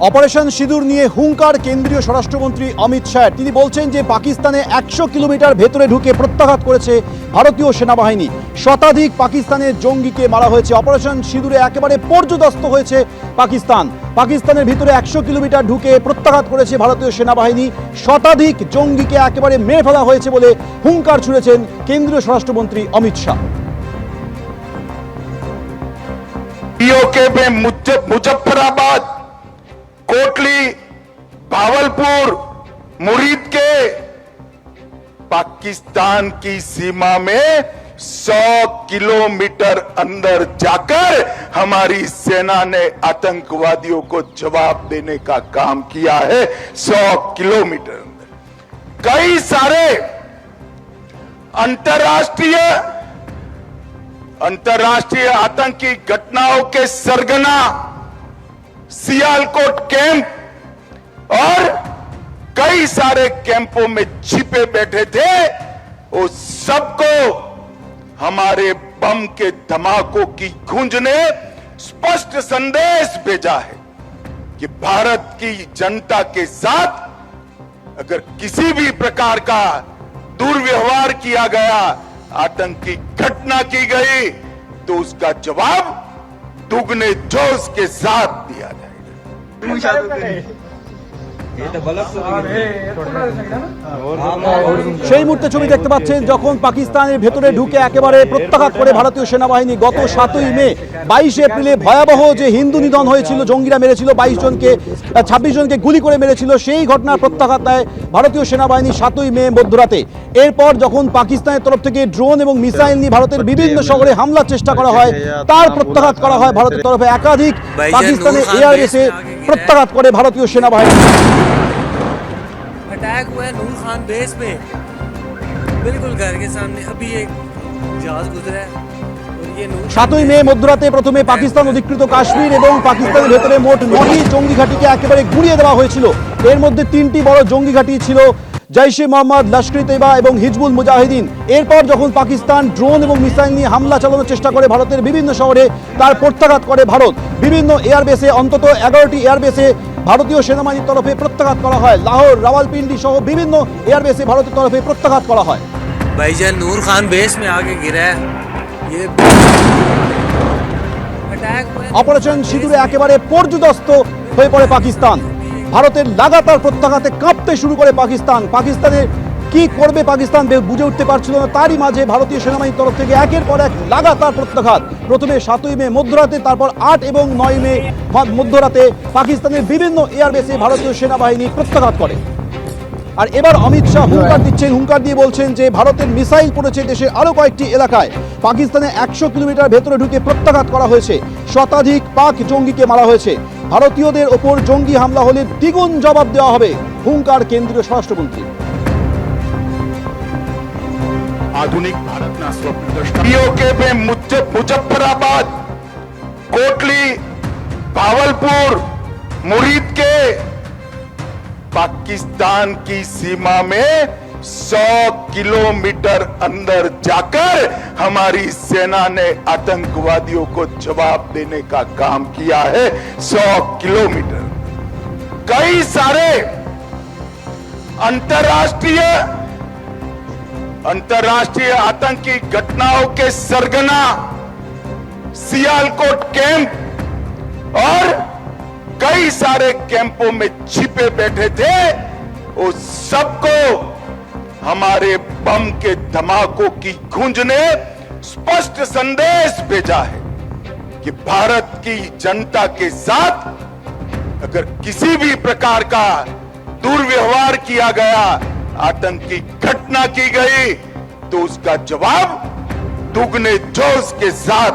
Operation সিঁদুর নিয়ে হুঙ্কার কেন্দ্রীয় স্বরাষ্ট্রমন্ত্রী অমিত শাহ। তিনি বলছেন যে পাকিস্তানে 100 কিলোমিটার ভেতরে ঢুকে প্রত্যাঘাত করেছে ভারতীয় সেনাবাহিনী। শতাধিক পাকিস্তানের জঙ্গিকে মারা হয়েছে। অপারেশন সিঁদুরে একেবারে পর্যদস্ত হয়েছে পাকিস্তানের ভিতরে 100 কিলোমিটার ঢুকে প্রত্যাঘাত করেছে ভারতীয় সেনাবাহিনী। শতাধিক জঙ্গিকে একেবারে মেরে ফেলা হয়েছে বলে হুঙ্কার ছুড়েছেন কেন্দ্রীয় স্বরাষ্ট্রমন্ত্রী অমিত শাহ। मुजफ्फराबाद, कोटली, भावलपुर, मुरीद के पाकिस्तान की सीमा में 100 किलोमीटर अंदर जाकर हमारी सेना ने आतंकवादियों को जवाब देने का काम किया है। 100 किलोमीटर अंदर कई सारे अंतर्राष्ट्रीय आतंकी घटनाओं के सरगना सियालकोट कैंप और कई सारे कैंपों में छिपे बैठे थे, उस सबको हमारे बम के धमाकों की गूंज ने स्पष्ट संदेश भेजा है कि भारत की जनता के साथ अगर किसी भी प्रकार का दुर्व्यवहार किया गया, आतंकी घटना की गई, तो उसका जवाब दुगने जोश के साथ दिया जाएगा। সেই মুহূর্তে ছবি দেখতে পাচ্ছেন যখন পাকিস্তানের ভেতরে ঢুকে একেবারে প্রত্যাঘাত করে ভারতীয় সেনাবাহিনী। গত 7ই মে 22 এপ্রিলে ভয়াবহ যে হিন্দু নিধন হয়েছিল, জঙ্গিরা মেরেছিল 26 জনকে গুলি করে মেরেছিল, সেই ঘটনার প্রত্যাঘাত নেয় ভারতীয় সেনাবাহিনী 7ই মে মধ্যরাতে। এরপর যখন পাকিস্তানের তরফ থেকে ড্রোন এবং মিসাইল নিয়ে ভারতের বিভিন্ন শহরে হামলার চেষ্টা করা হয়, তার প্রত্যাঘাত করা হয় ভারতের তরফে। একাধিক পাকিস্তানের এয়ারবেসে প্রত্যাঘাত করে ভারতীয় সেনাবাহিনী। अटैक हुआ है नूर खान बेस पे, बिल्कुल घर के सामने अभी एक जहाज गुजरा है। 7ই মে মধ্যরাতে প্রথমে পাকিস্তান অধিকৃত কাশ্মীর এবং পাকিস্তানের ভেতরে মোট 9টি জঙ্গি ঘাঁটিকে একেবারে গুঁড়িয়ে দেওয়া হয়েছিল। এর মধ্যে 3টি বড় জঙ্গি ঘাঁটি ছিল জৈশ-এ মোহাম্মদ, লস্কর-ই-তৈবা এবং হিজবুল মুজাহিদিন। এরপর যখন পাকিস্তান ড্রোন এবং মিসাইল নিয়ে হামলা চালানোর চেষ্টা করে ভারতের বিভিন্ন শহরে, তার প্রত্যাঘাত করে ভারত। বিভিন্ন এয়ারবেসে, অন্তত 11টি এয়ারবেসে ভারতীয় সেনাবাহিনীর তরফে প্রত্যাঘাত করা হয়। লাহোর, রাওয়ালপিন্ডি সহ বিভিন্ন এয়ারবেসে ভারতের তরফে প্রত্যাঘাত করা হয়। भाईजान नूर खान बेस में आके गिरा है ये অপারেশন সিঁদুরে একেবারে পর্যদস্ত হয়ে পড়ে পাকিস্তান। ভারতের লাগাতার প্রত্যাঘাতে কাঁপতে শুরু করে পাকিস্তানের কি করবে পাকিস্তান বুঝে উঠতে পারছিল না। তারই মাঝে ভারতীয় সেনাবাহিনীর তরফ থেকে একের পর এক লাগাতার প্রত্যাঘাত। প্রথমে 7ই মে মধ্যরাতে, তারপর 8 এবং 9 মে মধ্যরাতে পাকিস্তানের বিভিন্ন এয়ারবেসে ভারতীয় সেনাবাহিনী প্রত্যাঘাত করে। আর এবার অমিত শাহ হুঙ্কার দিয়ে বলছেন যে ভারতের মিসাইল পড়েছে দেশের আরো কয়েকটি এলাকায়। পাকিস্তানে 100 কিলোমিটার ভেতরে ঢুকে প্রত্যাঘাত করা হয়েছে। শতাধিক পাক জঙ্গিকে মারা হয়েছে। ভারতীয়দের ওপর জঙ্গি হামলা হলে দ্বিগুণ জবাব দেওয়া হবে, হুঙ্কার কেন্দ্রীয় স্বরাষ্ট্রমন্ত্রী। आधुनिक भारत ना स्वप्न पीओके में मुजफ्फराबाद, कोटली, भावलपुर, मुरीद के पाकिस्तान की सीमा में 100 किलोमीटर अंदर जाकर हमारी सेना ने आतंकवादियों को जवाब देने का काम किया है। 100 किलोमीटर कई सारे अंतर्राष्ट्रीय आतंकी घटनाओं के सरगना सियालकोट कैंप और कई सारे कैंपों में छिपे बैठे थे, उस सबको हमारे बम के धमाकों की गूंज ने स्पष्ट संदेश भेजा है कि भारत की जनता के साथ अगर किसी भी प्रकार का दुर्व्यवहार किया गया, आतंकी घटना की गई, तो उसका जवाब दुगने जोश के साथ